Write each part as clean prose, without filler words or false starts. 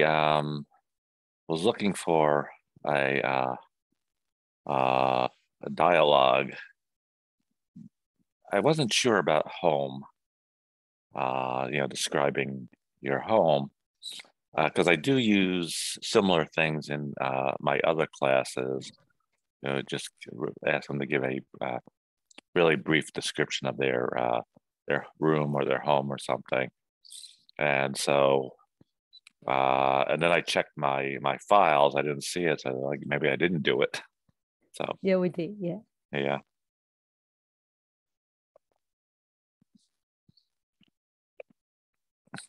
I was looking for a dialogue. I wasn't sure about home, describing your home, because I do use similar things in my other classes. Just ask them to give a really brief description of their room or their home or something. And so, and then I checked my files. I didn't see it, so like maybe I didn't do it. So yeah, we did. Yeah. Yeah.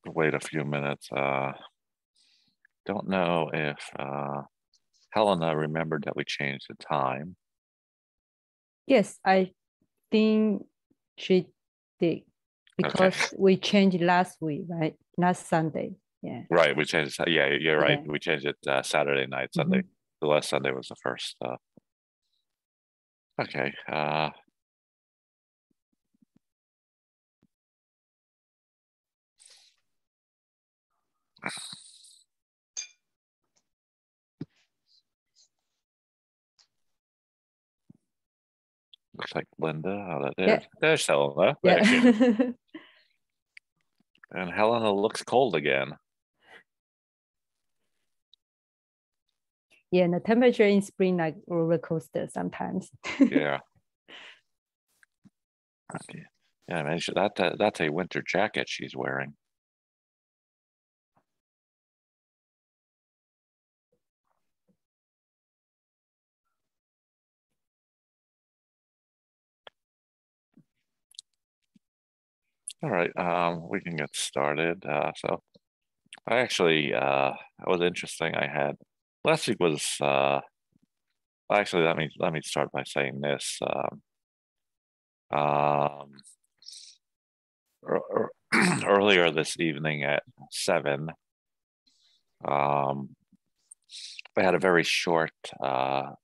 Wait a few minutes. Don't know if Helena remembered that we changed the time. Yes, I think she did, because we changed last week, right? Last Sunday. Yeah. Right. We changed it. Yeah, you're right. We changed it Saturday night, Sunday. The last Sunday was the first. Okay. Looks like Linda. There's Helena. There she is. And Helena looks cold again. Yeah, and the temperature in spring like roller coaster sometimes. Yeah. Okay. Yeah, man, that's a winter jacket she's wearing. All right, we can get started. So I actually, that was interesting. I had last week was actually let me start by saying this. Earlier this evening at 7, I had a very short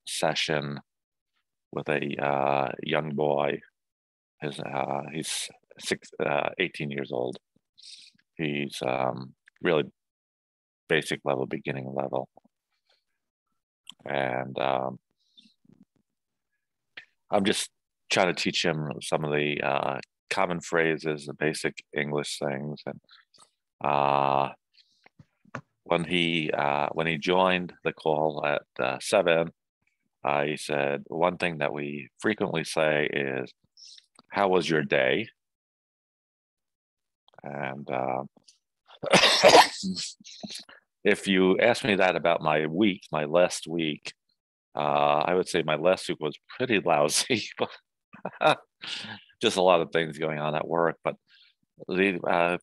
session with a young boy. He's 18 years old. He's really basic level, beginning level. And I'm just trying to teach him some of the common phrases, the basic English things. And when he joined the call at 7, I said, one thing that we frequently say is, "How was your day?" And if you ask me that about my last week, I would say my last week was pretty lousy. Just a lot of things going on at work. But the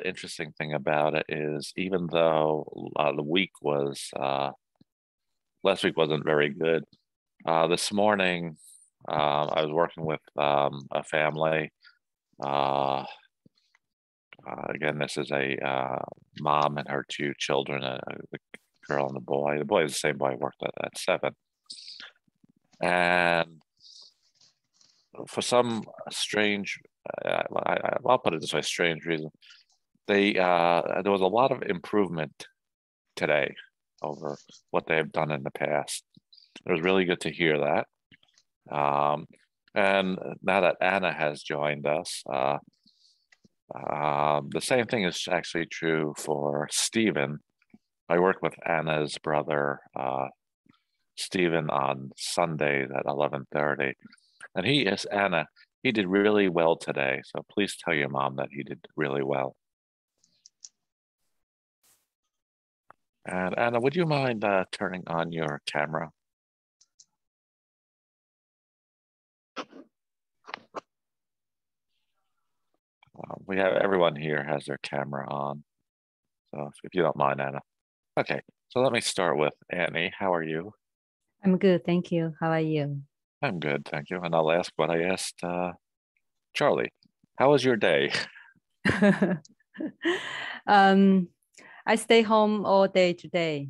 interesting thing about it is, even though last week wasn't very good, this morning I was working with a family. Again, this is a mom and her 2 children, the girl and the boy. The boy is the same boy I worked at 7. And for some strange, I'll put it this way, strange reason, there was a lot of improvement today over what they have done in the past. It was really good to hear that. And now that Anna has joined us, the same thing is actually true for Stephen. I work with Anna's brother, Stephen, on Sundays at 11:30. And he did really well today. So please tell your mom that he did really well. And Anna, would you mind turning on your camera? We have everyone here has their camera on. So if you don't mind, Anna. Okay, so let me start with Annie. How are you? I'm good, thank you. How are you? I'm good, thank you. And I'll ask what I asked Charlie. How was your day? I stay home all day today.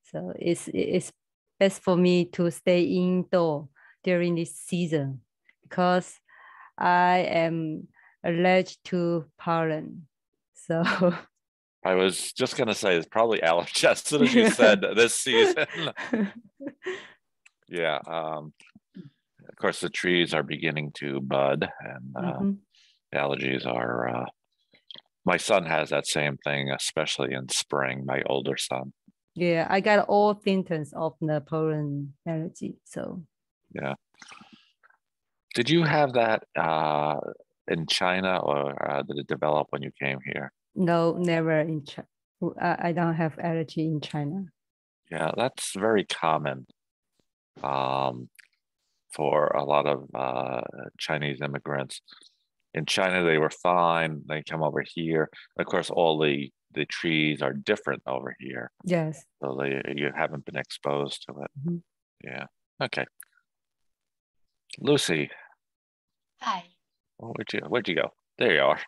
So it's best for me to stay indoor during this season, because I am allergic to pollen. So I was just going to say it's probably allergy as soon as you said this season. Yeah. Of course, the trees are beginning to bud, and allergies are. My son has that same thing, especially in spring. My older son. Yeah, I got all symptoms of the pollen allergy. So. Yeah. Did you have that in China, or did it develop when you came here? No, never in China. I don't have allergy in China. Yeah, that's very common for a lot of Chinese immigrants. In China, they were fine. They come over here. Of course, all the trees are different over here. Yes. So you haven't been exposed to it. Mm-hmm. Yeah. Okay. Lucy. Hi. Where'd you go? There you are.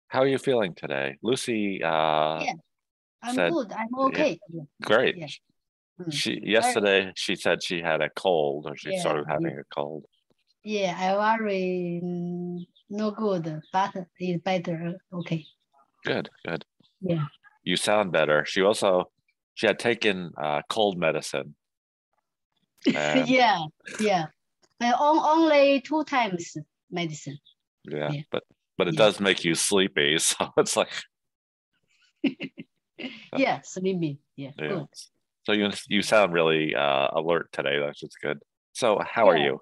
How are you feeling today? Lucy Yeah, I'm said, good. I'm okay. Yeah, great. Yeah. Yesterday she said she had a cold, or she started having a cold. Yeah, I worry no good, but it's better. Okay. Good. Yeah. You sound better. She had taken cold medicine. Yeah. Only 2 times medicine. Yeah. But it does make you sleepy, so it's like yeah, sleepy. Yeah. Good. So you sound really alert today. That's just good. So how are you?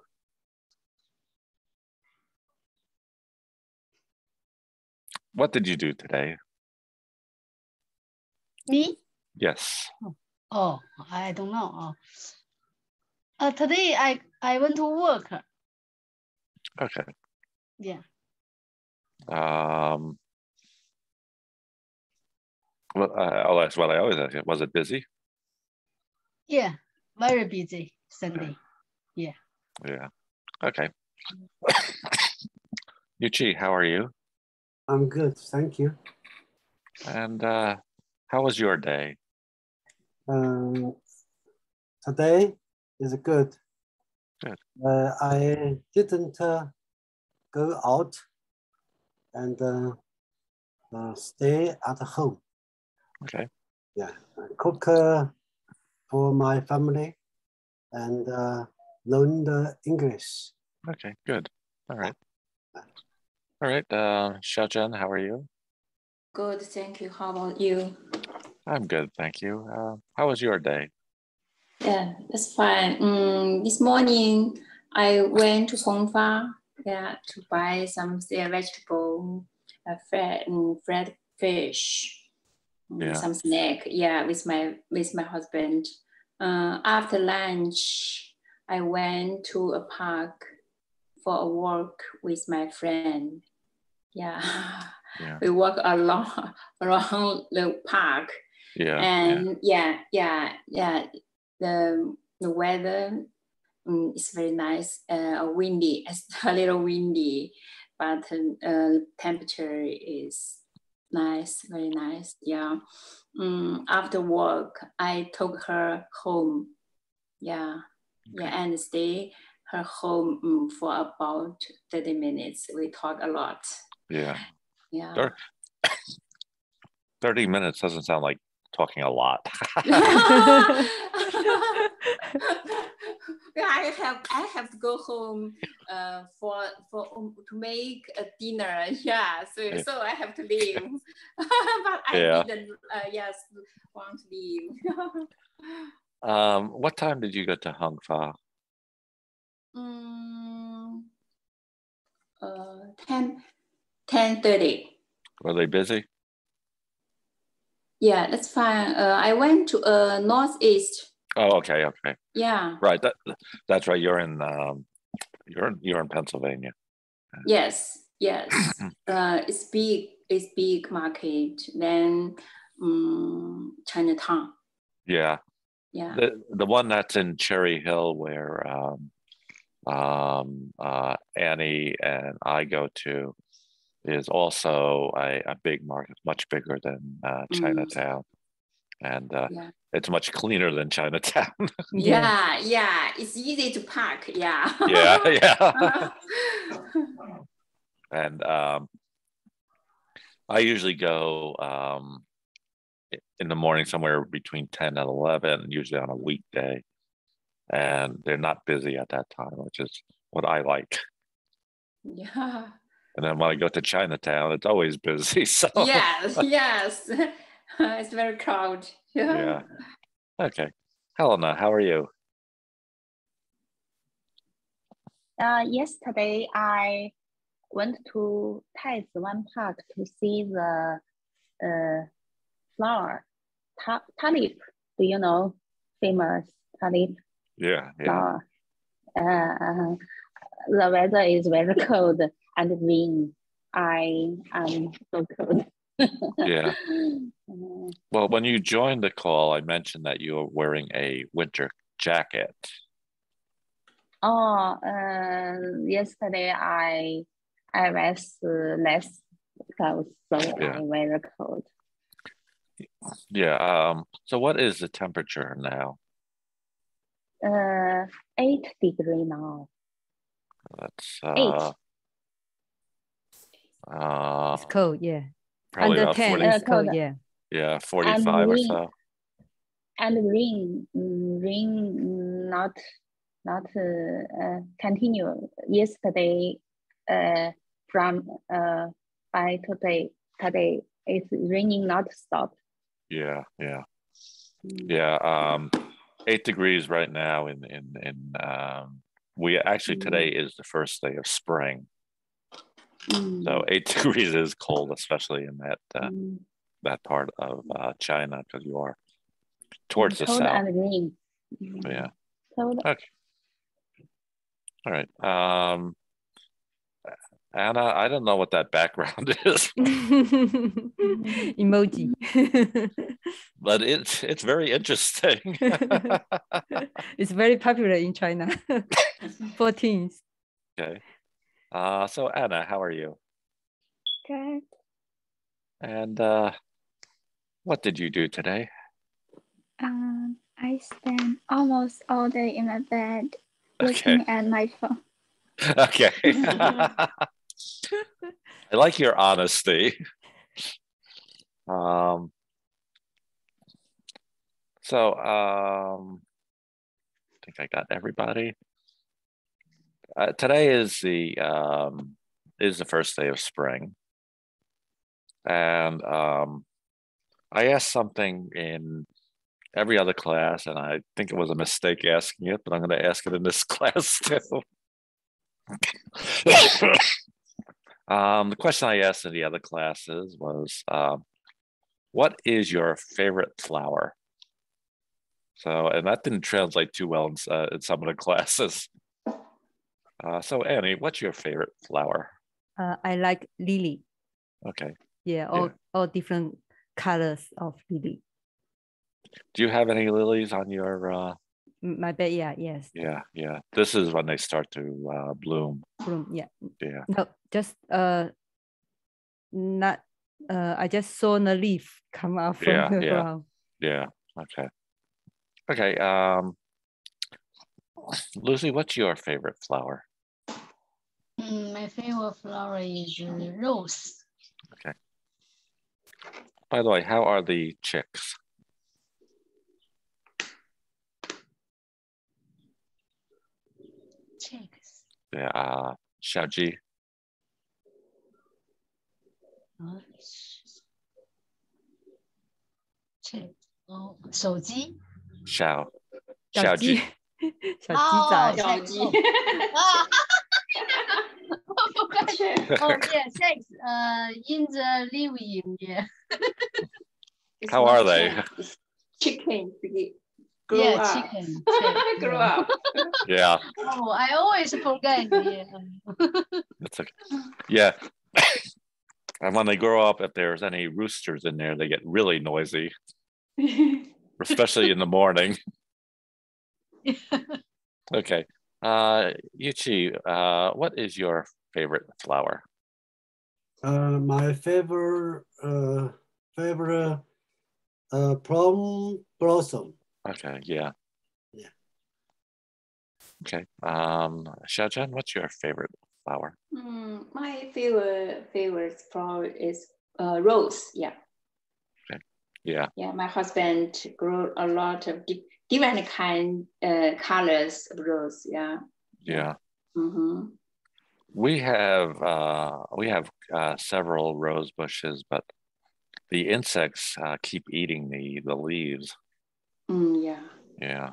What did you do today? Me? Yes. Oh, I don't know. Today I went to work. Okay. Yeah. Well, I'll ask what I always ask you. Was it busy? Yeah, very busy Sunday. Yeah. Yeah. Okay. Yuchi, how are you? I'm good, thank you. And how was your day? Today is good. Good. I didn't go out and stay at home. Okay. Yeah, I cook for my family and learn the English. Okay, good. All right. All right. Xiaozhen, how are you? Good, thank you. How about you? I'm good, thank you. How was your day? Yeah, that's fine. This morning I went to Hongfa, to buy some vegetable, fried fish, some snack. Yeah, with my husband. After lunch, I went to a park for a walk with my friend. Yeah. We walk around the park. Yeah. And the weather is very nice. Windy, it's a little windy, but temperature is nice, very nice. Yeah. After work, I took her home. Yeah. Okay. Yeah, and stay her home for about 30 minutes. We talk a lot. Yeah. Yeah. 30 minutes doesn't sound like talking a lot. I have to go home to make a dinner. Yeah, so I have to leave. But I didn't want to leave. What time did you go to Hongfa? 10:30. Were they busy? Yeah, that's fine. I went to northeast. Oh, okay. Yeah. Right. That's right. You're in Pennsylvania. Yes. It's big market. Then Chinatown. Yeah. Yeah. The one that's in Cherry Hill where Annie and I go to is also a big market, much bigger than Chinatown. And it's much cleaner than Chinatown. Yeah, it's easy to park. Yeah. Yeah. And I usually go in the morning somewhere between 10 and 11, usually on a weekday. And they're not busy at that time, which is what I like. Yeah. And then when I go to Chinatown, it's always busy. So Yes, yes. It's very crowded. yeah. Okay. Helena, how are you? Yesterday, I went to Taiwan Park to see the flower, tulip. Do you know famous tulip Yeah, yeah. flower? The weather is very cold and rain. I am so cold. Yeah. Well, when you joined the call, I mentioned that you were wearing a winter jacket. Oh, yesterday I was less clothes, so Yeah. I'm very cold. Yeah. So what is the temperature now? 8 degrees now. That's 8. It's cold, yeah. Probably Under about 10 40, is cold, cold. yeah. yeah, 45 or so. And rain not continue. Yesterday, from by today it's raining not stop. Yeah, yeah. Yeah. 8 degrees right now we actually today is the first day of spring. So 8 degrees is cold, especially in that part of China, because you are towards the cold south. and rain. Yeah. Cold. Okay. All right. Anna, I don't know what that background is, Emoji. but it's very interesting. It's very popular in China for teens. Okay. So Anna, how are you? Good. And what did you do today? I spent almost all day in my bed Okay. looking at my phone. Okay. I like your honesty. I think I got everybody. Today is the first day of spring, and I asked something in every other class, and I think it was a mistake asking it, but I'm going to ask it in this class too. The question I asked in the other classes was, what is your favorite flower? So, and that didn't translate too well in some of the classes. So Annie, what's your favorite flower? I like lily. Okay. Yeah, all different colors of lily. Do you have any lilies on your My bed, yeah, yes. Yeah, yeah. This is when they start to bloom. Bloom, yeah. Yeah. No, just not I just saw the leaf come out from the ground. Yeah. Okay. Okay. Lucy, what's your favorite flower? My favorite flower is rose. Okay. By the way, how are the chicks? Chicks. Yeah. Xiaoji. Chick. Oh, 手机. Xiaoji. 小鸡仔。小鸡。Oh yeah, chicks. In the living. Yeah. How are they? Chicken. Yeah, chicken. Grow up. Yeah. Oh, I always forget. Yeah. That's okay. Yeah. And when they grow up, if there's any roosters in there, they get really noisy, especially in the morning. Okay. Yuchi, what is your favorite flower? My favorite plum blossom. Okay, yeah. Yeah. Okay. Xiaojian, what's your favorite flower? My favorite flower is rose. Yeah. Yeah. Yeah, my husband grew a lot of different colors of rose. Yeah. Yeah. Mm-hmm. We have several rose bushes, but the insects keep eating the leaves. Yeah. Yeah.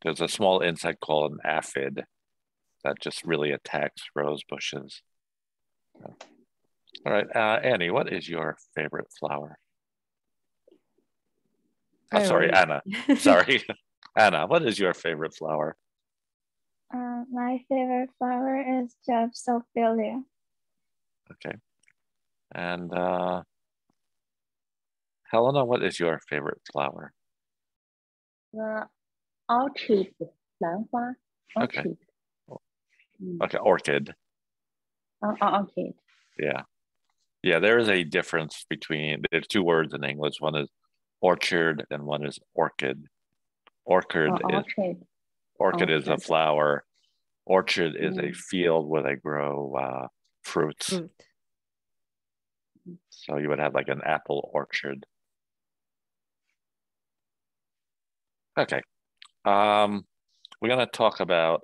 There's a small insect called an aphid that just really attacks rose bushes. All right, Annie, what is your favorite flower? Oh, sorry, Anna. Sorry, Anna, what is your favorite flower? My favorite flower is Drosophila. Okay. And Helena, what is your favorite flower? The orchid, 兰花. Okay. Okay, orchid. Orchid. Yeah. Yeah, there is a difference between, there's two words in English. One is orchard and one is orchid. Orchid is a flower. Orchard is a field where they grow fruits. So you would have like an apple orchard. Okay. We're going to talk about,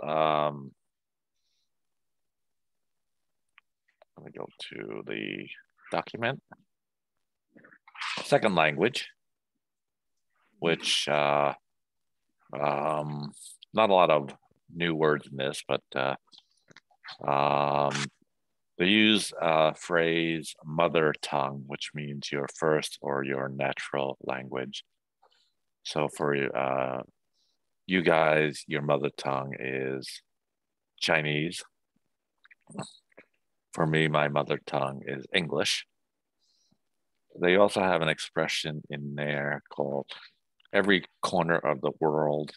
let me go to the document. Second language, which not a lot of new words in this, but they use phrase mother tongue, which means your first or your natural language. So for you guys, your mother tongue is Chinese. For me, my mother tongue is English. They also have an expression in there called every corner of the world.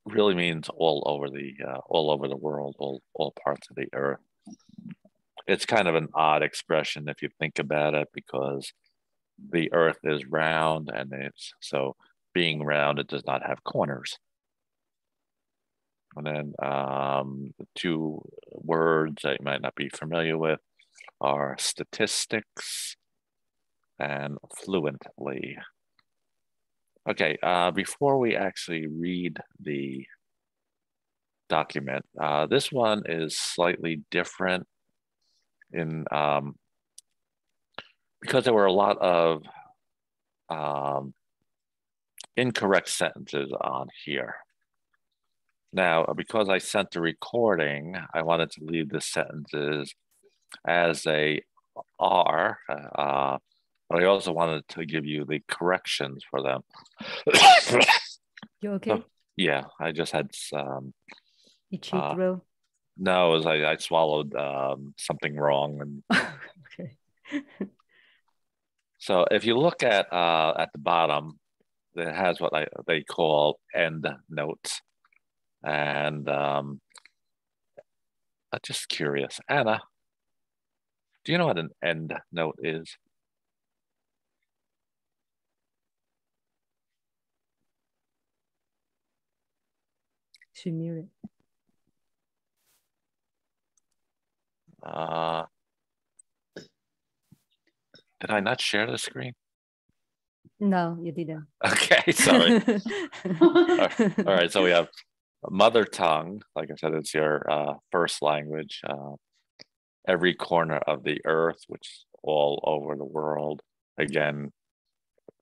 Really means all over the world, all parts of the earth. It's kind of an odd expression if you think about it, because the earth is round, and it's so being round, it does not have corners. And then the two words that you might not be familiar with are statistics and fluently. Okay, before we actually read the document, this one is slightly different in because there were a lot of incorrect sentences on here. Now, because I sent the recording, I wanted to leave the sentences as they are, but I also wanted to give you the corrections for them. You okay? So, yeah, I just had some. Itchy throat? No, it was I swallowed something wrong. And okay. So if you look at the bottom, it has what they call end notes. And I'm just curious, Anna, do you know what an end note is? She muted. Did I not share the screen? No, you didn't. Okay, sorry. All right, so we have mother tongue. Like I said, it's your first language. Every corner of the earth, which is all over the world. Again,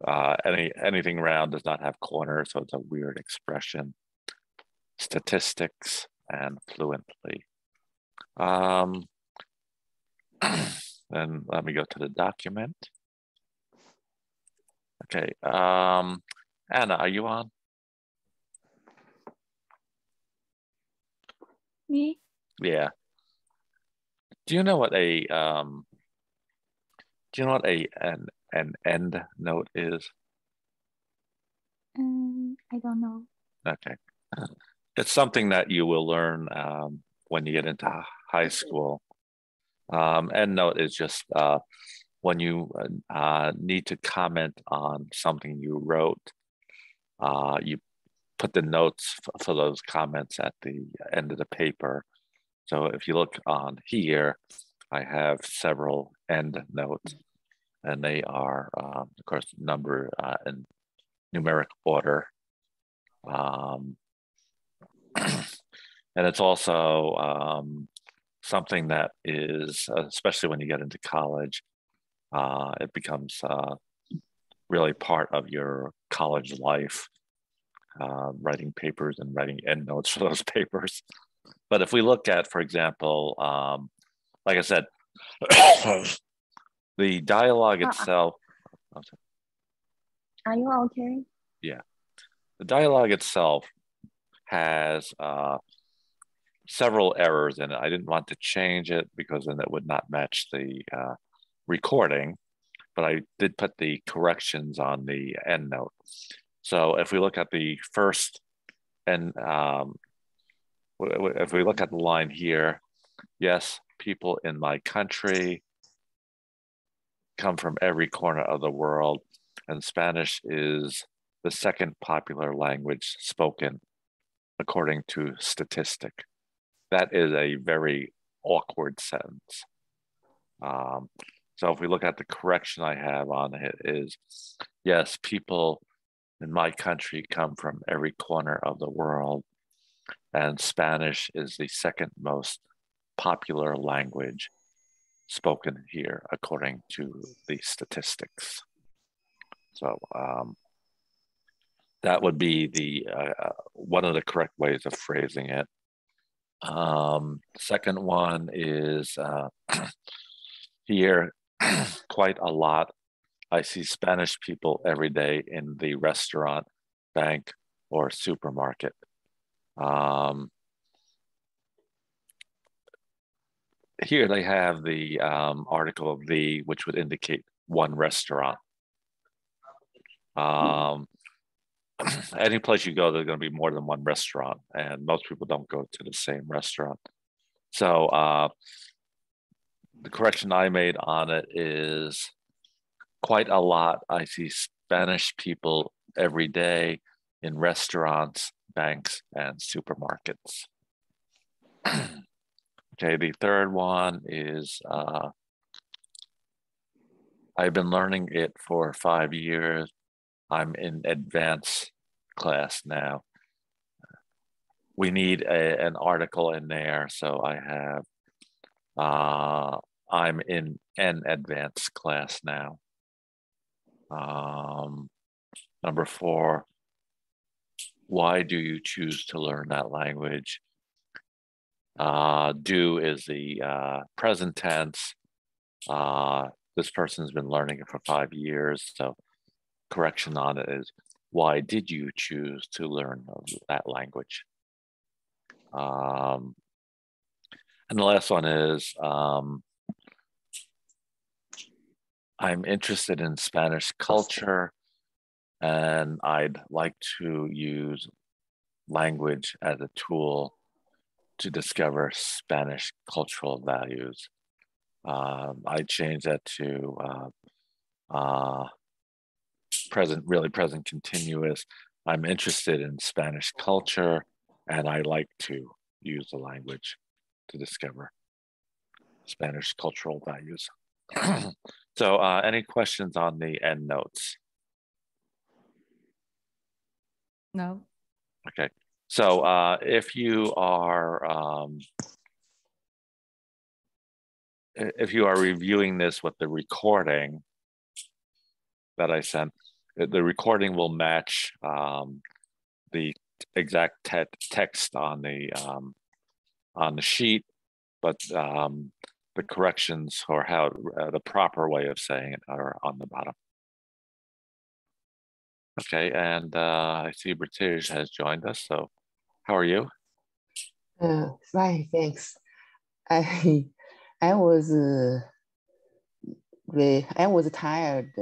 anything round does not have corners, so it's a weird expression. Statistics and fluently. Then let me go to the document. Okay, Anna, are you on? Me? Yeah. Do you know what an end note is? I don't know. Okay. It's something that you will learn when you get into high school. End note is just when you need to comment on something you wrote, you put the notes for those comments at the end of the paper. So if you look on here, I have several end notes. and they are, of course, numbered in numeric order. And it's also something that is, especially when you get into college, it becomes really part of your college life, writing papers and writing endnotes for those papers. But if we look at, for example, like I said, the dialogue itself. Are you okay? Yeah. The dialogue itself has several errors in it. I didn't want to change it because then it would not match the recording, but I did put the corrections on the end note. So if we look at the first, and if we look at the line here, yes, people in my country come from every corner of the world, and Spanish is the second popular language spoken according to statistic. That is a very awkward sentence. So if we look at the correction I have on it is, yes, people in my country come from every corner of the world, and Spanish is the second most popular language spoken here according to the statistics. So that would be the one of the correct ways of phrasing it. Second one is here quite a lot. I see Spanish people every day in the restaurant, bank, or supermarket. Here they have the article of the, which would indicate one restaurant. Any place you go, there's going to be more than one restaurant, and most people don't go to the same restaurant. So the correction I made on it is quite a lot. I see Spanish people every day in restaurants, banks, and supermarkets. Okay, the third one is I've been learning it for 5 years. I'm in advanced class now. We need an article in there, so I have I'm in an advanced class now. Number 4, why do you choose to learn that language? Do is the present tense. This person's been learning it for 5 years, so correction on it is, why did you choose to learn that language? And the last one is, I'm interested in Spanish culture, and I'd like to use language as a tool to discover Spanish cultural values. I changed that to present continuous. I'm interested in Spanish culture, and I like to use the language to discover Spanish cultural values. So any questions on the end notes? No. Okay. So if you are reviewing this with the recording that I sent, the recording will match the exact text on the sheet, but the corrections or how the proper way of saying it are on the bottom. Okay, and I see British has joined us. So, how are you? Fine, thanks. I was tired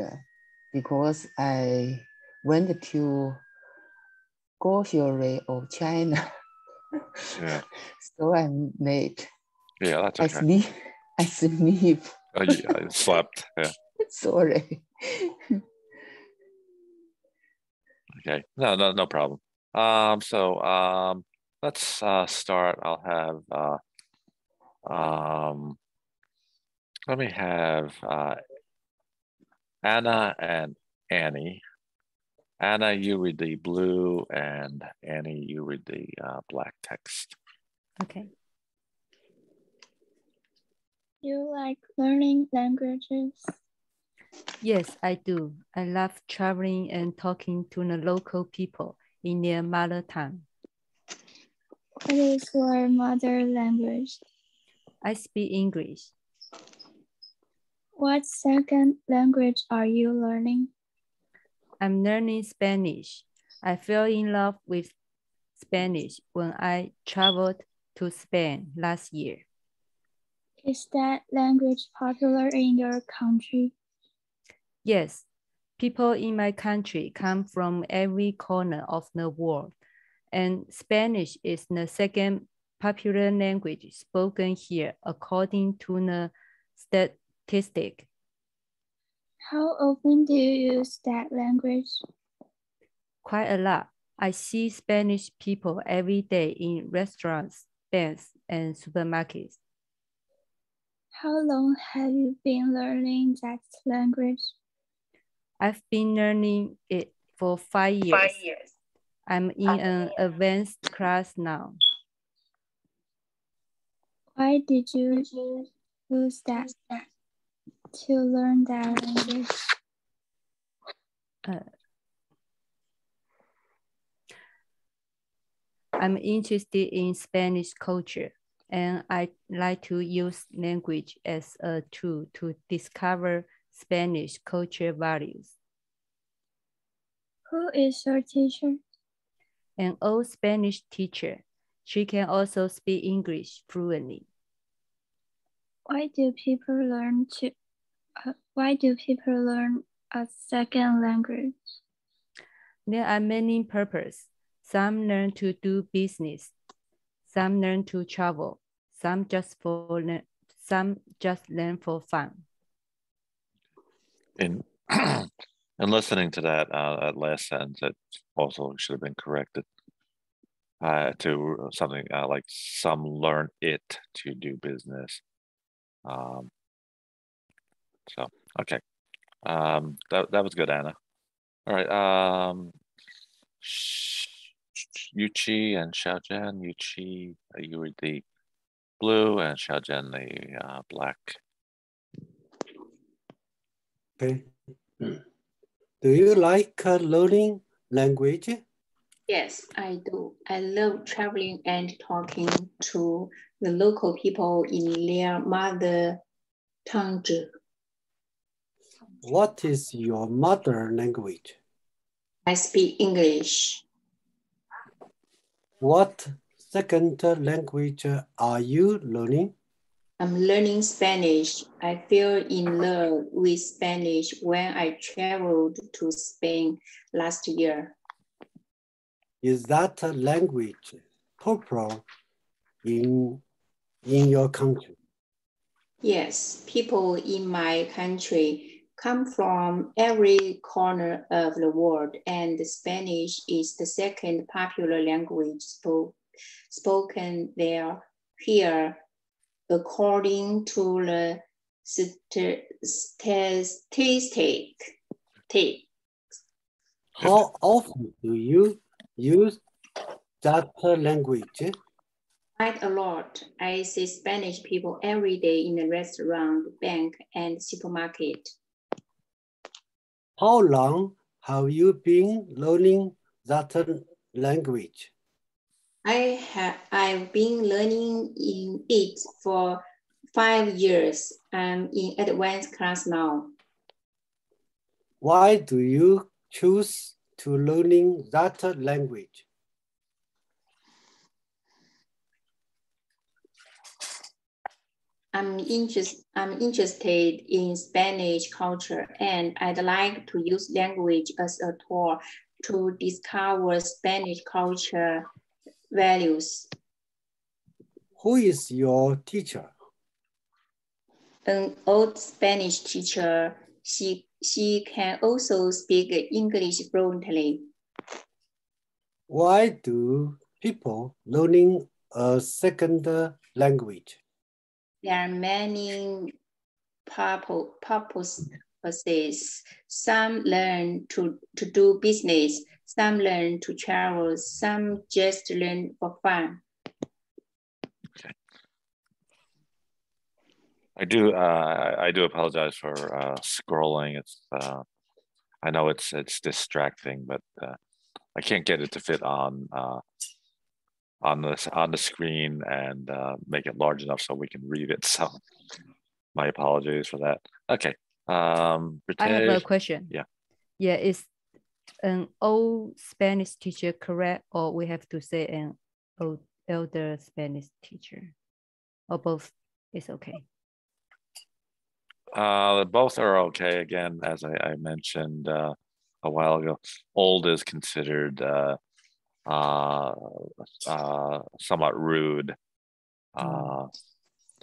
because I went to grocery of China. Yeah. So I'm late. Yeah, that's okay. I sleep. Oh, yeah, I slept. Yeah. Sorry. Okay. No problem. So let's start. I'll have let me have Anna and Annie. Anna, you read the blue, and Annie, you read the black text. Okay. You like learning languages? Yes, I do. I love traveling and talking to the local people in their mother tongue. What is your mother language? I speak English. What second language are you learning? I'm learning Spanish. I fell in love with Spanish when I traveled to Spain last year. Is that language popular in your country? Yes, people in my country come from every corner of the world, and Spanish is the second popular language spoken here according to the statistic. How often do you use that language? Quite a lot. I see Spanish people every day in restaurants, banks, and supermarkets. How long have you been learning that language? I've been learning it for 5 years. I'm in an advanced class now. Why did you use that to learn that language? I'm interested in Spanish culture, and I like to use language as a tool to discover Spanish culture values. Who is your teacher? An old Spanish teacher. She can also speak English fluently. Why do people learn a second language? There are many purposes. Some learn to do business. Some learn to travel. Some just learn for fun. In listening to that last sentence, it also should have been corrected to something like some learn it to do business. So, okay. That was good, Anna. All right. Yuchi and Xiaojian. Yuchi, you read the blue, and Xiaojian the black. Okay. Do you like learning language? Yes, I do. I love traveling and talking to the local people in their mother tongue. What is your mother language? I speak English. What second language are you learning? I'm learning Spanish. I fell in love with Spanish when I traveled to Spain last year. Is that language popular in your country? Yes, people in my country come from every corner of the world, and Spanish is the second popular language spoken there here, according to the statistic. How often do you use that language? Quite a lot. I see Spanish people every day in the restaurant, bank, and supermarket. How long have you been learning that language? I've been learning in it for 5 years. I'm in advanced class now. Why do you choose to learning that language? I'm interested in Spanish culture, and I'd like to use language as a tool to discover Spanish culture values. Who is your teacher? An old Spanish teacher. She can also speak English fluently. Why do people learning a second language? There are many purposes purposes. Some learn to do business. Some learn to travel. Some just learn for fun. Okay. I do apologize for scrolling. It's I know it's distracting, but I can't get it to fit on the screen and make it large enough so we can read it. So my apologies for that. Okay. I have a question. Yeah. Yeah, is an old Spanish teacher correct, or we have to say an elder Spanish teacher, or both is okay? Both are okay. Again, as I mentioned a while ago, old is considered somewhat rude.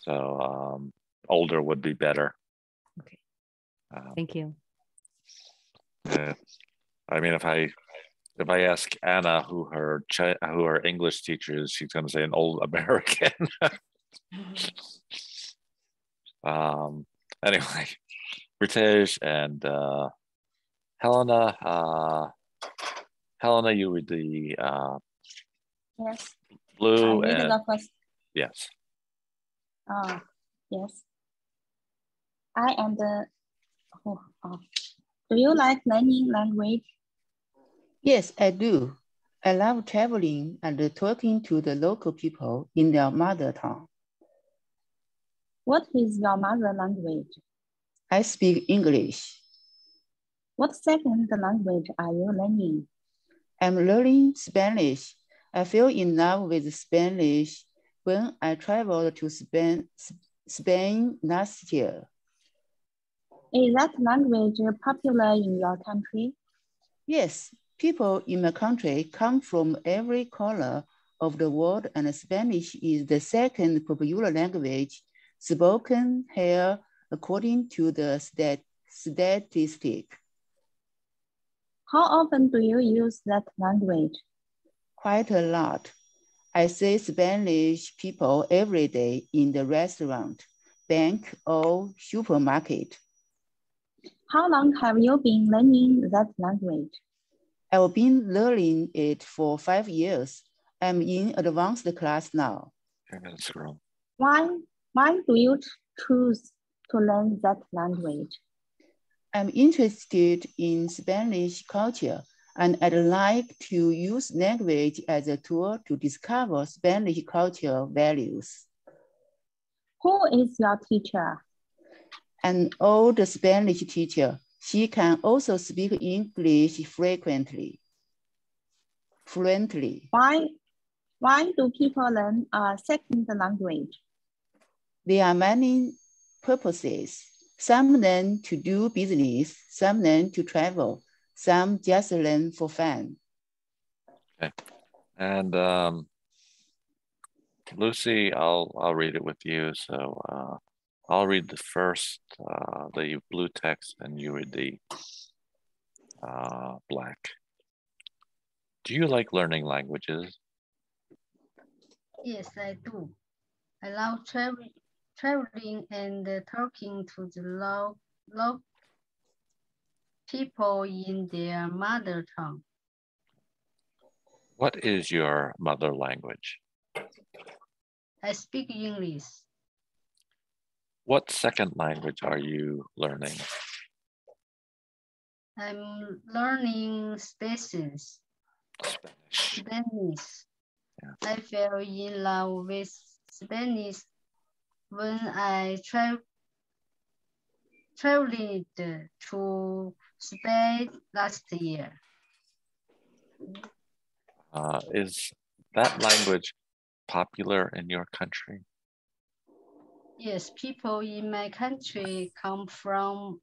So older would be better. Okay. Thank you. I mean, if I ask Anna who her English teacher is, she's going to say an old American. Anyway, British and Helena. Helena, you read the Yes. blue I read and the first. yes. Yes. I am the. Do you like learning language? Yes, I do. I love traveling and talking to the local people in their mother tongue. What is your mother language? I speak English. What second language are you learning? I'm learning Spanish. I fell in love with Spanish when I traveled to Spain last year. Is that language popular in your country? Yes, people in my country come from every corner of the world, and Spanish is the second popular language spoken here according to the statistic. How often do you use that language? Quite a lot. I see Spanish people every day in the restaurant, bank, or supermarket. How long have you been learning that language? I've been learning it for 5 years. I'm in advanced class now. Why do you choose to learn that language? I'm interested in Spanish culture, and I'd like to use language as a tool to discover Spanish cultural values. Who is your teacher? An old Spanish teacher. She can also speak English fluently. Why do people learn a second language? There are many purposes. Some learn to do business, some learn to travel, some just learn for fun. Okay. And Lucy, I'll read it with you. So I'll read the first, the blue text, and you read the black. Do you like learning languages? Yes, I do. I love traveling and talking to the local people in their mother tongue. What is your mother language? I speak English. What second language are you learning? I'm learning Spanish. Yeah. I fell in love with Spanish when I traveled to Spain last year. Is that language popular in your country? Yes, people in my country come from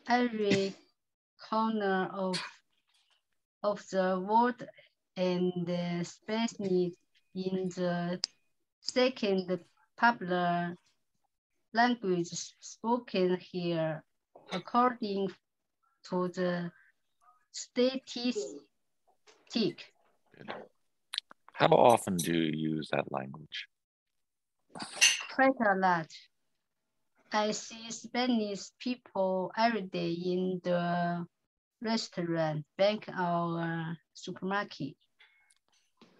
every corner of the world, and Spanish in the second popular language spoken here, according to the statistic. How often do you use that language? Quite a lot. I see Spanish people every day in the restaurant, bank, or supermarket.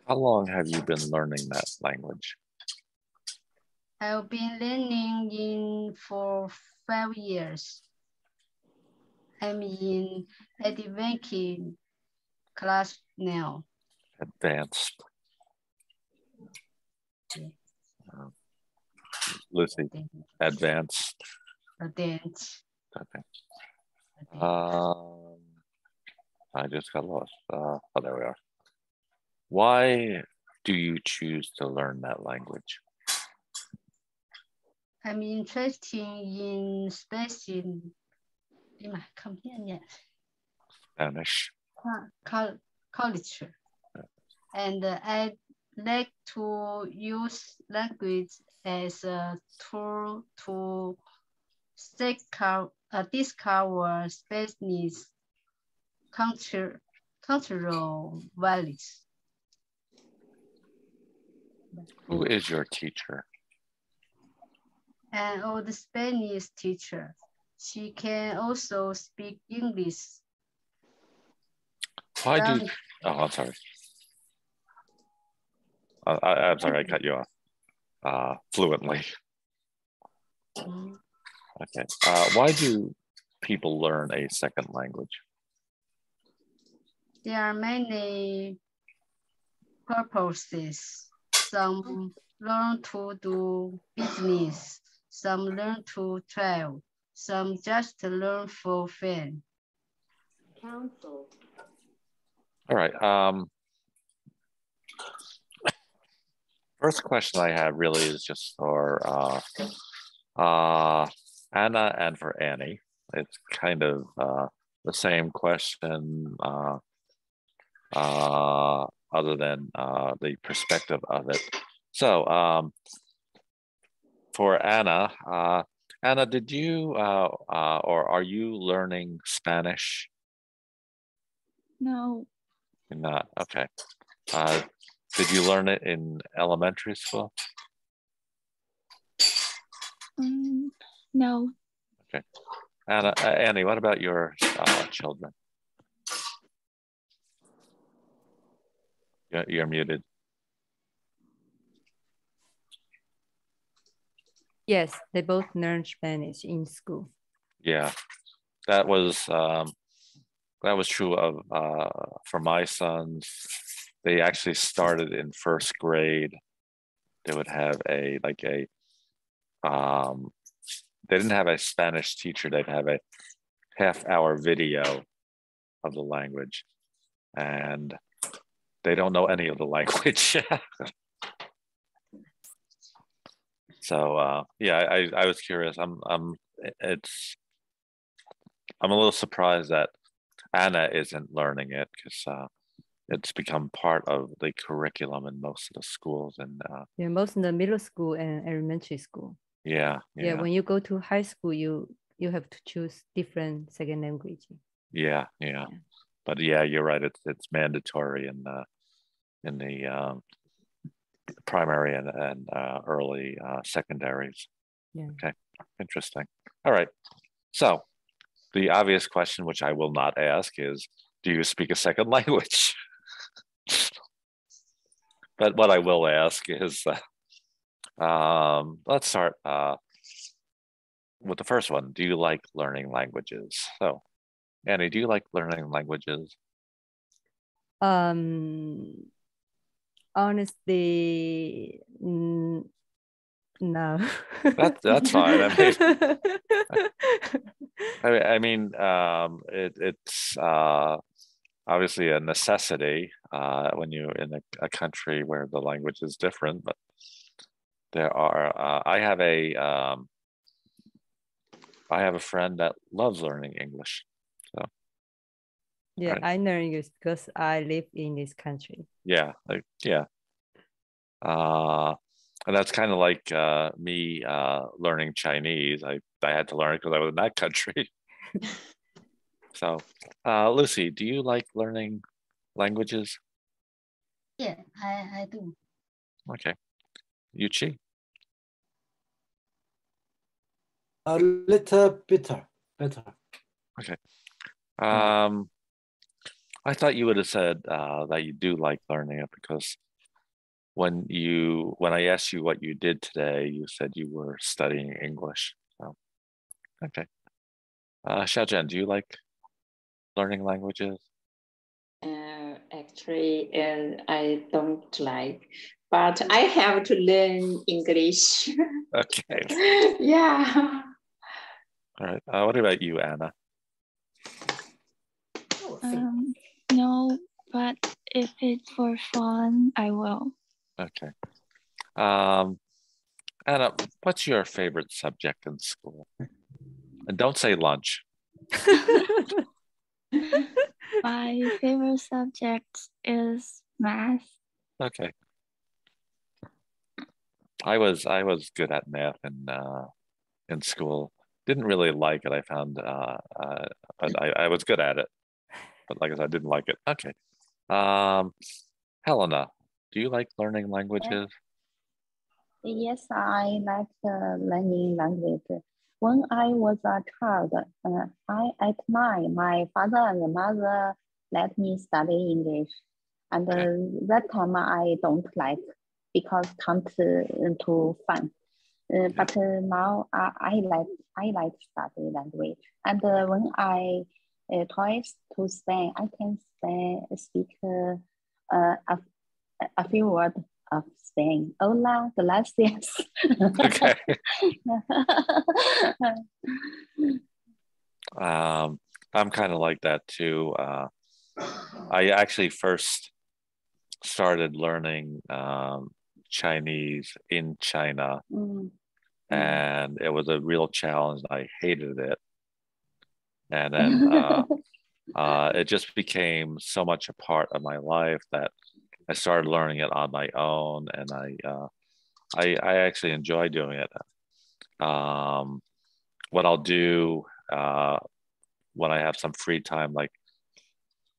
How long have you been learning that language? I've been learning for 5 years. I'm in advanced class now. Advanced. Okay. Lucy, advanced. Advanced. Okay. I just got lost. Oh, there we are. Why do you choose to learn that language? I'm interested in Spanish culture, and I like to use language as a tool to discover Spanish cultural values. Who is your teacher? An old Spanish teacher. She can also speak English. Why do? Oh, I'm sorry. I'm sorry, I cut you off. Fluently. Okay. Why do people learn a second language? There are many purposes. Some learn to do business. Some learn to travel. Some just learn for fun. Council. All right. First question I have really is just for Anna and for Annie. It's kind of the same question other than the perspective of it. So for Anna, Anna, did you or are you learning Spanish? No. You're not, okay. Did you learn it in elementary school? No. Okay. Anna, Annie, what about your children? You're muted. Yes, they both learn Spanish in school. Yeah, that was true of for my sons. They actually started in first grade. They would have they didn't have a Spanish teacher. They'd have a half-hour video of the language, and they don't know any of the language. So yeah, I was curious. I'm a little surprised that Anna isn't learning it because it's become part of the curriculum in most of the schools. And yeah, most in the middle school and elementary school. Yeah. When you go to high school, you have to choose different second language. Yeah. But yeah, you're right. It's mandatory in the primary and early secondaries. Yeah. Okay, interesting. All right. So the obvious question, which I will not ask, is, do you speak a second language? But what I will ask is, let's start with the first one. Do you like learning languages? So, Annie, do you like learning languages? Honestly, no. That's fine. It's obviously a necessity when you're in a country where the language is different. But there are. I have a friend that loves learning English. So. Yeah, right. I learn English because I live in this country. Yeah, and that's kind of like me learning Chinese. I had to learn it because I was in that country. So, Lucy, do you like learning languages? Yeah, I do. Okay. Yuchi? A little better. Okay. I thought you would have said that you do like learning it because when I asked you what you did today, you said you were studying English. So, okay. Xiaozhen, do you like learning languages? Actually, I don't like, but I have to learn English. Okay. Yeah. All right. What about you, Anna? No, but if it's for fun, I will. Okay. Anna, what's your favorite subject in school? And don't say lunch. My favorite subject is math. Okay. I was good at math in school. Didn't really like it. I found, but I was good at it. But like I said, I didn't like it. Okay. Helena, do you like learning languages? Yes, I like learning language. When I was a child, at 9, my father and mother let me study English. And that time I don't like because can't too fun. But now I like study language. And when I tries to Spain, I can speak a few words of Spain. Hola, gracias. Okay. I'm kind of like that too. I actually first started learning Chinese in China, and it was a real challenge. I hated it, and then it just became so much a part of my life that I started learning it on my own, and I actually enjoy doing it. What I'll do when I have some free time, like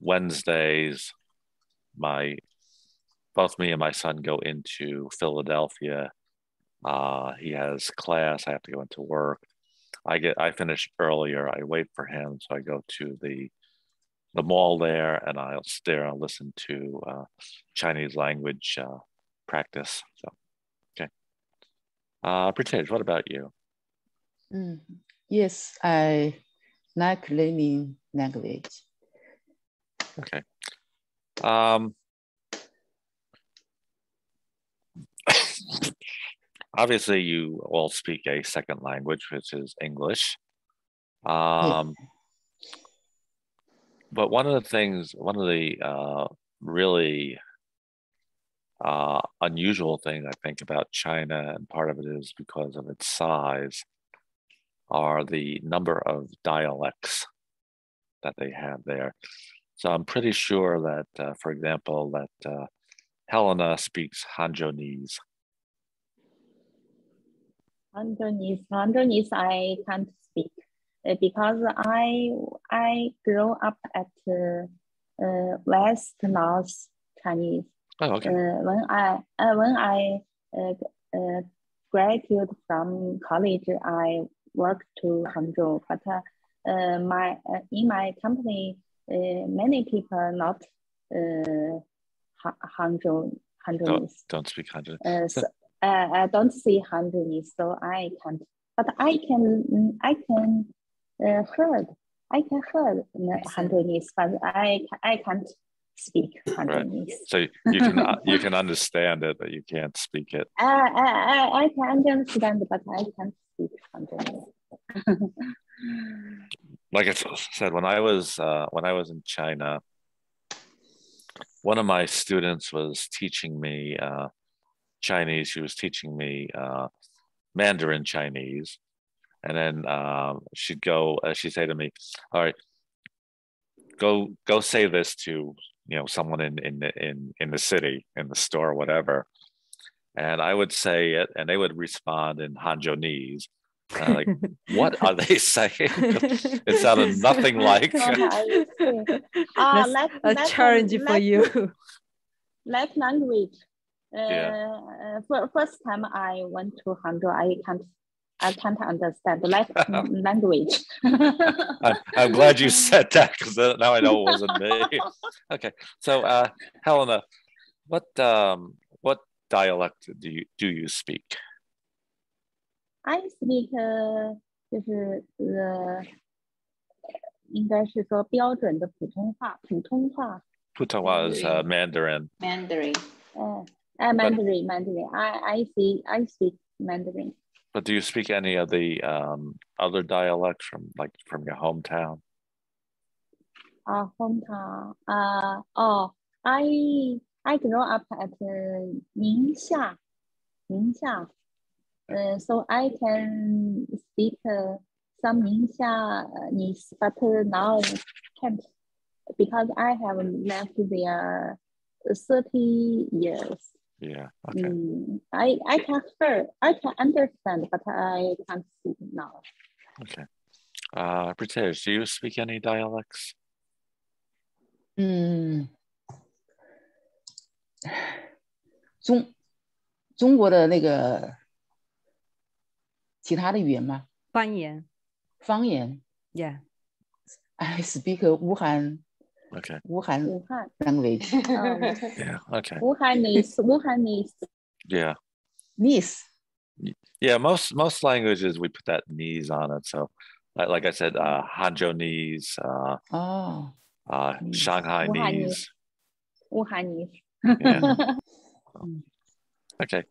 Wednesdays, both me and my son go into Philadelphia. He has class. I have to go into work. I finish earlier. I wait for him, so I go to the mall there, and I'll sit there and listen to Chinese language practice. So, okay. Pritesh, what about you? Yes, I like learning language. Okay. Obviously, you all speak a second language, which is English. But one of the really unusual things I think about China, and part of it is because of its size, are the number of dialects that they have there. So I'm pretty sure that, for example, that Helena speaks Hanzhonese. Hanzhonese I can't speak because I grew up at West North Chinese. Oh, okay. When I graduated from college, I worked to Hangzhou, but in my company, many people not Hanzhonese. Don't speak Hanzhonese. I don't see Hanzhonese, so I can't. But I can heard Hanzhonese, but I can't speak Hanzhonese. Right. So you can understand it, but you can't speak it. I can understand, but I can't speak Hanzhonese. Like I said, when I was in China, one of my students was teaching me Chinese. She was teaching me Mandarin Chinese, and then she'd say to me, "All right, go say this to someone in the city, in the store, whatever." And I would say it, and they would respond in Hanzhonese. Like, what are they saying? It sounded nothing like. That's a challenge for you. Like language. First time I went to Hangzhou, I can't I can't understand that language. I'm glad you said that because now I know it wasn't me. Okay, so Helena, what dialect do you speak? I speak 就是应该是说标准的普通话。Putonghua is Mandarin. Mandarin. Mandarin. I speak Mandarin. But do you speak any of the other dialects from your hometown? Hometown. I grew up at 宁夏. So I can speak some Ningxianese, but now can't because I have left there 30 years. Yeah. Okay. I can hear, I can understand, but I can't speak now. Okay. British, do you speak any dialects? 中国的那个其他的语言吗？方言。Yeah. Yeah. I speak Wuhan. Okay. Wuhan language. Yeah. Okay. Wuhanese. Yeah. Nis. Yeah. Most languages we put that "nese" on it. So, like I said, Hanzhonese. Shanghainese. Wuhanese. Yeah. Okay.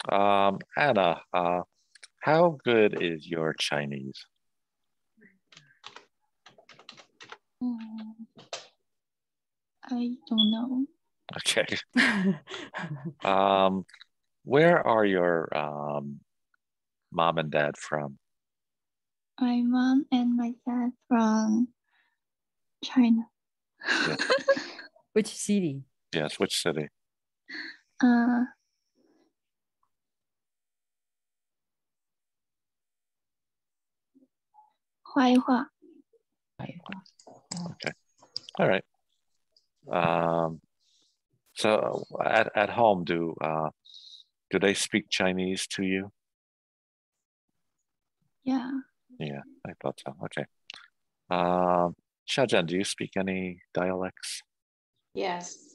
Anna, how good is your Chinese? I don't know. Okay. Where are your mom and dad from? My mom and my dad from China. Yeah. Which city? Yes, which city? 怀化. Okay. All right. So at home, do they speak Chinese to you? Yeah. Yeah, I thought so. Okay. Xiaozhen, do you speak any dialects? Yes.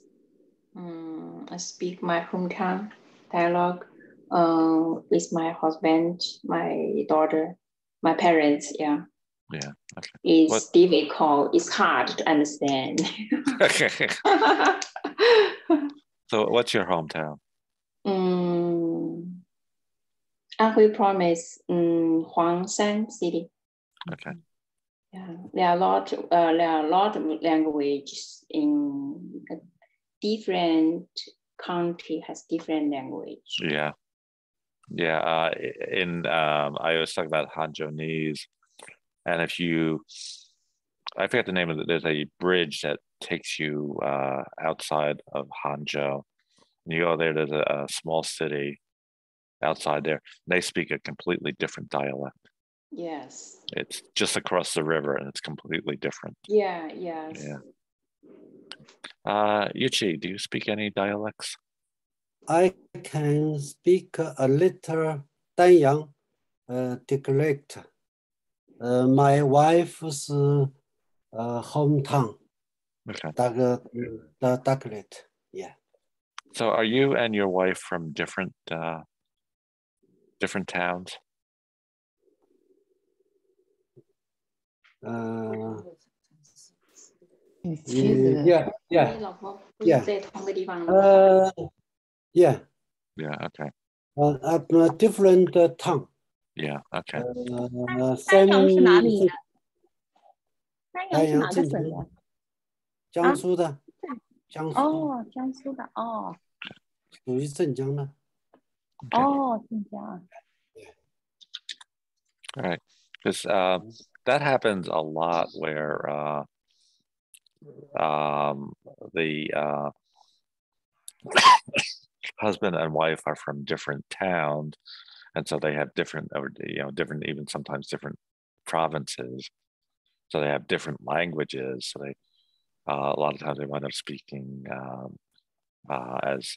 I speak my hometown dialogue with my husband, my daughter, my parents. Yeah. Yeah. Okay. It's difficult. It's hard to understand. Okay. So what's your hometown? Anhui Province, Huangshan City. Okay. Yeah, there are a lot of languages in different country has different language. Yeah. Yeah. I always talk about Hanzhonese, and I forget the name of it. There's a bridge that takes you outside of Hangzhou. And you go there. There's a small city outside there. They speak a completely different dialect. Yes. It's just across the river, and it's completely different. Yeah. Yes. Yeah. Yuchi, do you speak any dialects? I can speak a little Danyang dialect. My wife's hometown. Okay. The dialect. Yeah. So are you and your wife from different towns? Yeah. Yeah, okay. At a different town. Yeah, okay. 丹阳是哪里的？丹阳是丹阳哪个省的？江苏的。江苏。哦，江苏的哦。属于镇江的。哦，镇江。All right, because that happens a lot where the husband and wife are from different towns, and so they have different, even sometimes different provinces. So they have different languages. So they a lot of times they wind up speaking as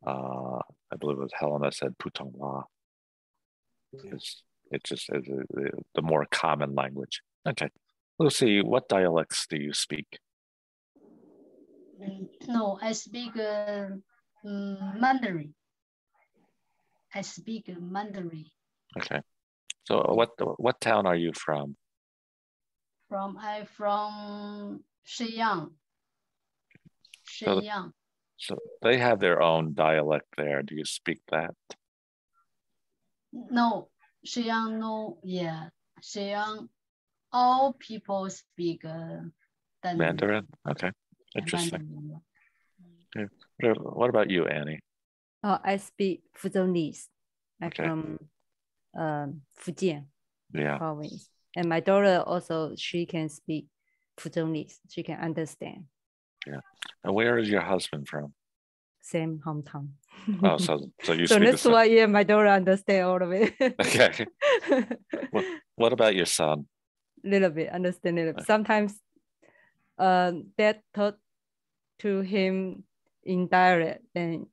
I believe it was Helena said, Putonghua. It's just the more common language. Okay. Lucy, what dialects do you speak? No, I speak Mandarin. I speak Mandarin. Okay. So what town are you from? I'm from Shenyang. Shenyang. So they have their own dialect there. Do you speak that? No, Shenyang, no, yeah. Shenyang, all people speak Mandarin? Okay, interesting. Mandarin. Okay. What about you, Annie? I speak Fuzhonese. I'm Okay. from Fujian province. And my daughter also, she can speak Fuzhonese. She can understand. Yeah. And where is your husband from? Same hometown. Oh, so you so speak that's why my daughter understand all of it. Okay. What about your son? Little bit, understand a little bit. Sometimes dad taught to him in dialect and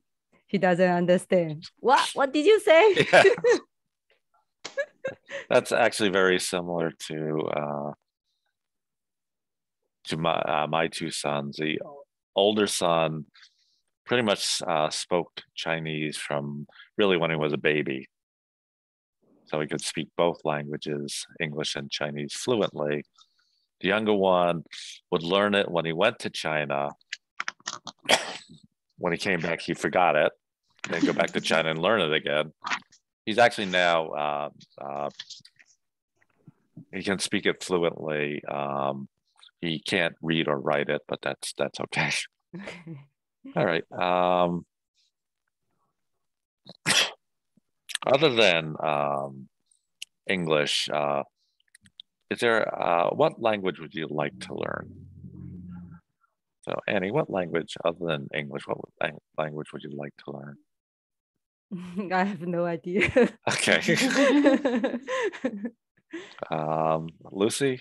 he doesn't understand. What did you say? Yeah. That's actually very similar to my two sons. The older son pretty much spoke Chinese from really when he was a baby. So he could speak both languages, English and Chinese, fluently. The younger one would learn it when he went to China. When he came back, he forgot it. Then go back to China and learn it again. He's actually now, he can speak it fluently. He can't read or write it, but that's okay. All right. Other than English, is there, what language would you like to learn? So Annie, what language other than English, what language would you like to learn? I have no idea. Okay. Lucy?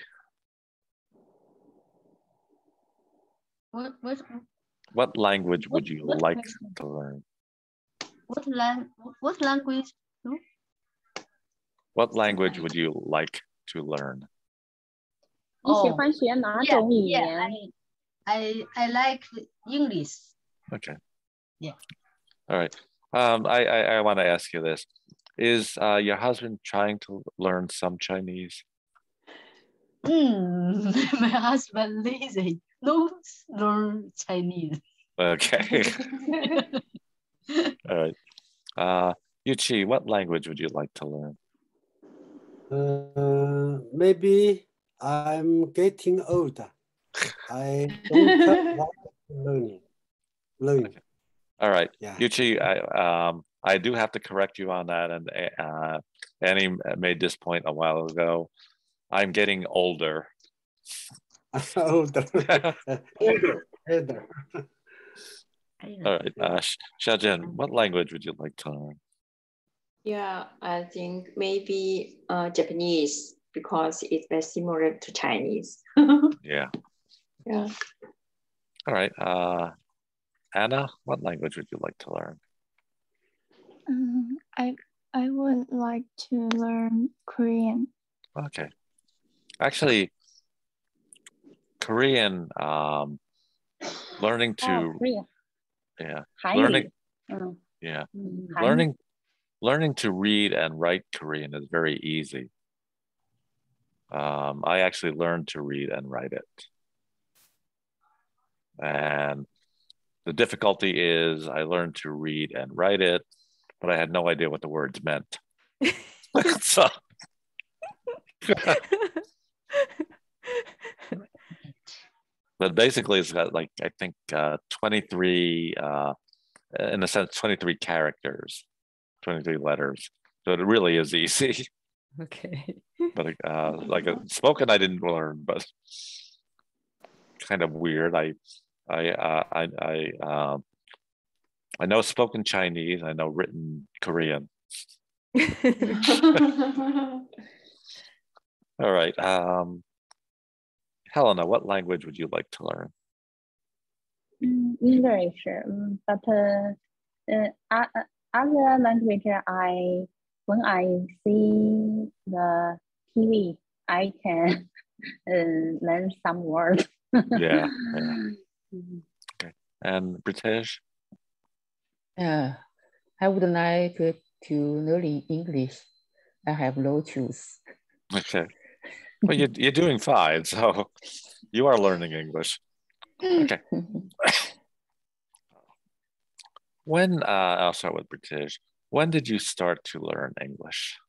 What language would you like to learn? What language? No? What language would you like to learn? 你喜欢学哪种语言？ I like English. Okay. Yeah. All right. I want to ask you this. Is your husband trying to learn some Chinese? My husband lazy. No, learn Chinese. Okay. All right. Yuchi, what language would you like to learn? Maybe I'm getting older. I don't like learning. Okay. All right. Yeah. Yuchi, I do have to correct you on that. And Annie made this point a while ago. I'm getting older. Older. Older. All right. Xiaojin, what language would you like to learn? Yeah, I think maybe Japanese because it's very similar to Chinese. Yeah. Yeah. All right. Anna, what language would you like to learn? I would like to learn Korean. Okay. Actually, Korean, learning to Korean. yeah, 韩 learning 语。 yeah, 韩语。 learning to read and write Korean is very easy. I actually learned to read and write it. And the difficulty is I learned to read and write it, but I had no idea what the words meant. So, but basically it's got like, I think 23, in a sense, 23 characters, 23 letters. So it really is easy. Okay. But like a spoken, I didn't learn, but kind of weird. I know spoken Chinese. I know written Korean. All right. Helena, what language would you like to learn? English, but other language I when I see the TV, I can learn some words. Yeah. Okay. And British? I would like to learn English. I have no choice. Okay. Well, you're doing fine, so you are learning English. Okay. When I'll start with British. When did you start to learn English?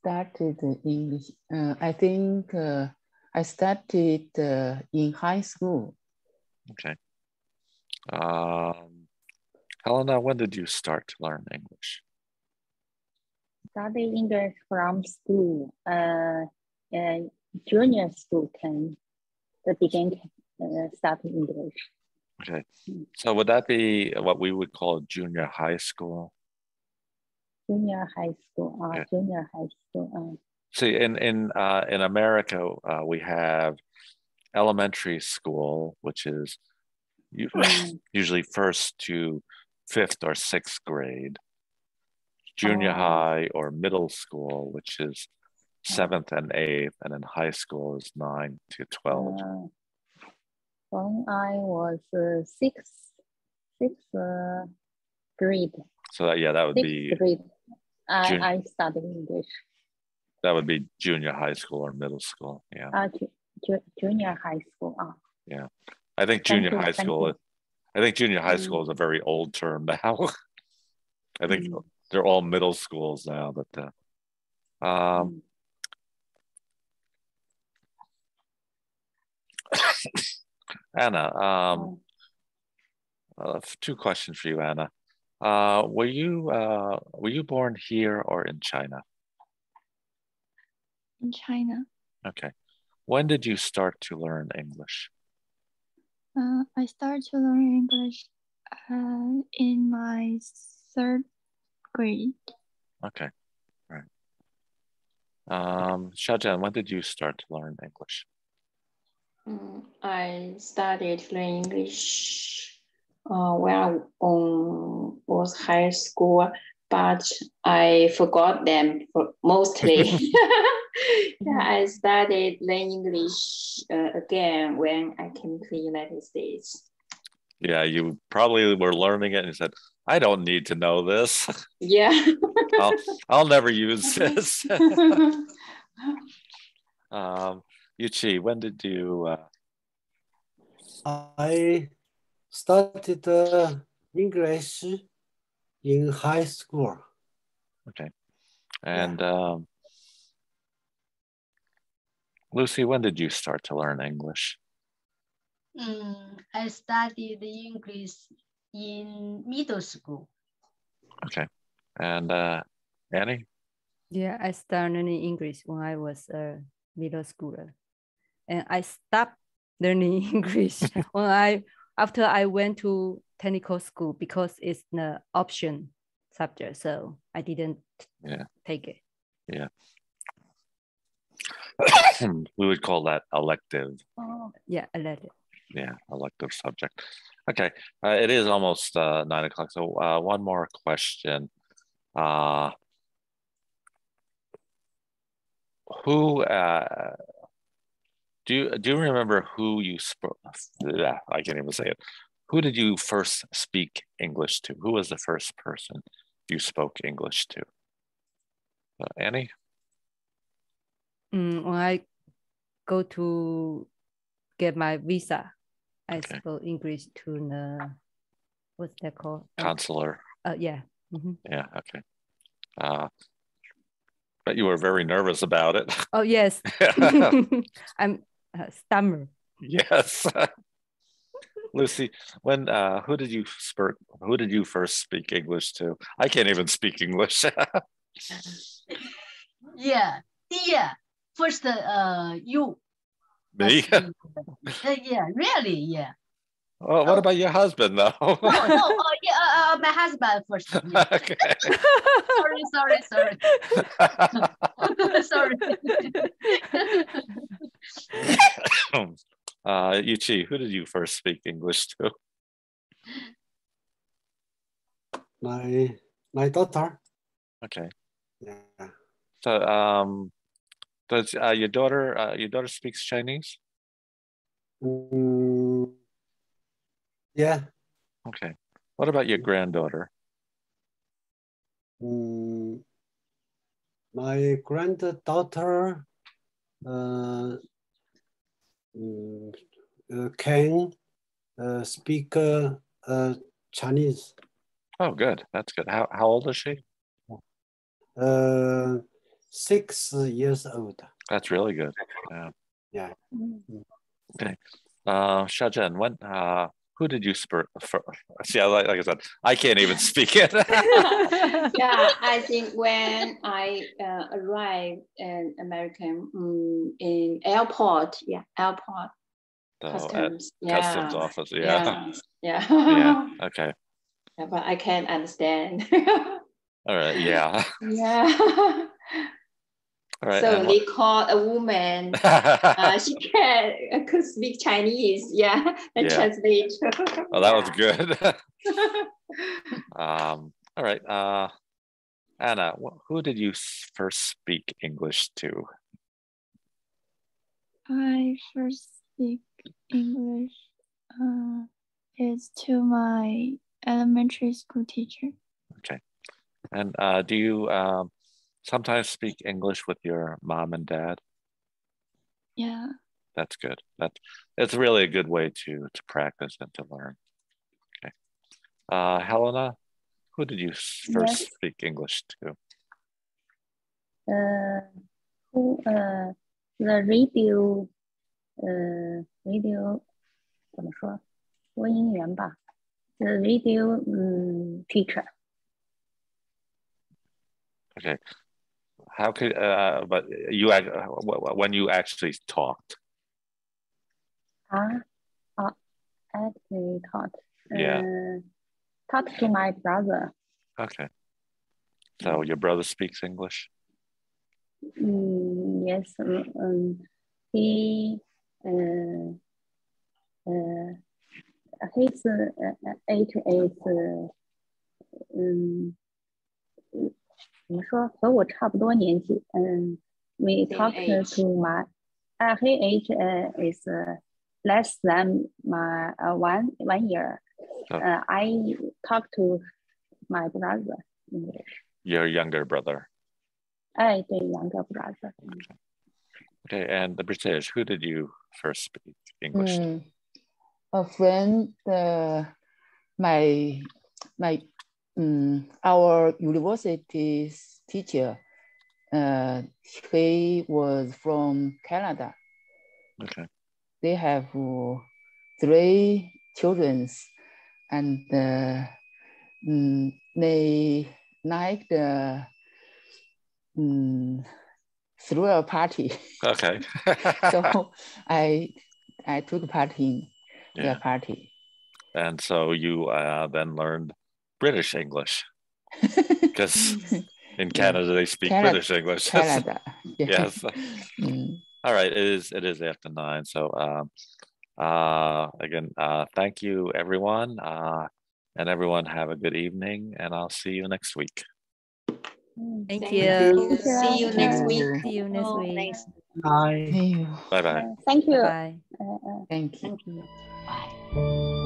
Started English. I think I started in high school. Okay. Helena, when did you start to learn English? Study English from school. Junior school can begin study English. Okay. So would that be what we would call junior high school? Junior high school. Yeah. Junior high school. See, in America, we have elementary school, which is usually first to fifth or sixth grade. Junior high or middle school, which is seventh and eighth, and then high school is 9 to 12. When I was sixth grade. So that would be grade. I studied English. That would be junior high school or middle school. Yeah. Junior high school. Yeah. I think junior high school. I think junior high school is a very old term now. I think they're all middle schools now, but Anna, two questions for you, Anna. Were you born here or in China? In China. Okay. When did you start to learn English? I started to learn English in my third grade. Okay. Right. Shajan, when did you start to learn English? I started to learn English when I was high school, but I forgot them mostly. Yeah, I started learning English again when I came to the United States. Yeah, you probably were learning it and you said, I don't need to know this. Yeah. I'll never use this. Yuchi, when did you? I started English in high school. Okay. And Lucy, when did you start to learn English? I studied English in middle school. Okay. And Annie? Yeah, I started learning English when I was a middle schooler. And I stopped learning English after I went to technical school because it's the option subject. So I didn't take it. Yeah. We would call that elective. Yeah, elective. Yeah, elective subject. Okay, it is almost 9 o'clock. So one more question. Who do you remember who you spoke? I can't even say it. Who did you first speak English to? Who was the first person you spoke English to? Annie? When I go to get my visa, I spoke English to the, what's that called? Consular. Yeah. Yeah, okay. But you were very nervous about it. Oh, yes. I'm stammer. Yes. Lucy, when who did you first speak English to? I can't even speak English. Yeah. First, you. Me? Yeah, really, yeah. Oh, what about your husband, though? Yeah, my husband first. Yeah. Okay. Sorry. Sorry. Yuchi, who did you first speak English to? My daughter. Okay. Yeah. So does your daughter speaks Chinese? Yeah. Okay. What about your granddaughter? My granddaughter can speak Chinese. Oh, good. That's good. How old is she? 6 years old. That's really good. Yeah. Yeah. Okay. Shajan, who did you see? Like I said, I can't even speak it. Yeah, I think when I arrived in American in airport, airport. Customs, customs office, yeah. Yeah. Okay. Yeah, but I can't understand. All right, yeah. Yeah. All right. So they call a woman. She could speak Chinese, and translate. Oh, that was good. All right. Anna, who did you first speak English to? I first speak English is to my elementary school teacher. Okay. And do you sometimes speak English with your mom and dad? Yeah. That's good. It's really a good way to practice and to learn. Okay. Helena, who did you first speak English to? The radio 怎么说？播音员吧。The radio teacher. Okay. How could but you when you actually talked? Actually taught. Yeah. Taught to my brother. Okay. So your brother speaks English? Yes. He his age is 怎么说和我差不多年纪we talked to my his age is less than my 1 year. I talk to my brother English. Your younger brother. 对 younger brother. Okay, and the British, who did you first speak English to? A friend, our university's teacher, he was from Canada. Okay. They have 3 children, and they like the through a party. Okay. So I took part in their party. And so you then learned British English because in Canada they speak British English. Canada. Yes. All right. It is after 9. So again, thank you everyone, and everyone have a good evening, and I'll see you next week. Thank you. See you next week. See you next week. Bye. Bye bye. Thank you. Bye. Thank you. Bye.